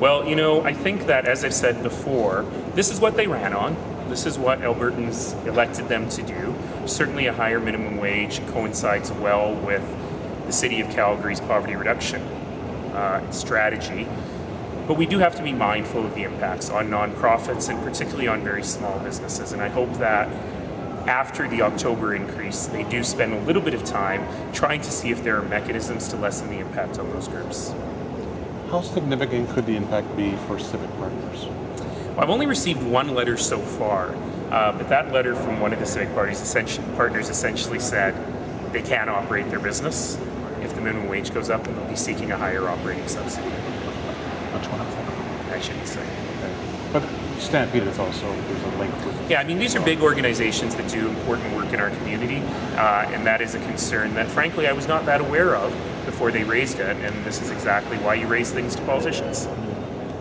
Well, I think that, as I've said before, this is what they ran on. This is what Albertans elected them to do. Certainly a higher minimum wage coincides well with the City of Calgary's poverty reduction strategy. But we do have to be mindful of the impacts on nonprofits and particularly on very small businesses. And I hope that after the October increase, they do spend a little bit of time trying to see if there are mechanisms to lessen the impact on those groups. How significant could the impact be for civic partners? Well, I've only received one letter so far, but that letter from one of the civic partners essentially said they can't operate their business if the minimum wage goes up, and they'll be seeking a higher operating subsidy. Which one is that? I shouldn't say. Okay. But Stampede is also, there's a link with... Yeah, I mean, these are big organizations that do important work in our community, and that is a concern that, frankly, I was not that aware of before they raised it, and this is exactly why you raise things to politicians.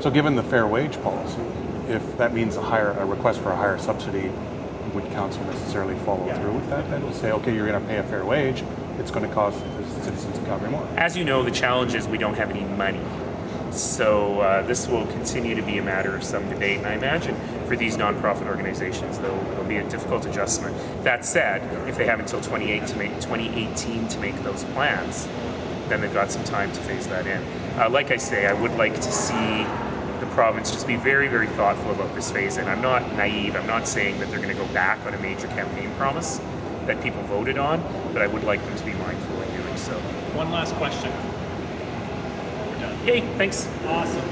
So given the fair wage policy, if that means a request for a higher subsidy, would council necessarily follow through with that? Then say, okay, you're going to pay a fair wage, it's going to cost the citizens of Calgary more. As you know, the challenge is we don't have any money. So this will continue to be a matter of some debate, and I imagine for these nonprofit organizations, there'll be a difficult adjustment. That said, if they have until 2018 to make those plans, then they've got some time to phase that in. Like I say, I would like to see the province just be very, very thoughtful about this phase-in. I'm not naive. I'm not saying that they're going to go back on a major campaign promise that people voted on, but I would like them to be mindful in doing so. One last question. We're done. Hey, thanks. Awesome.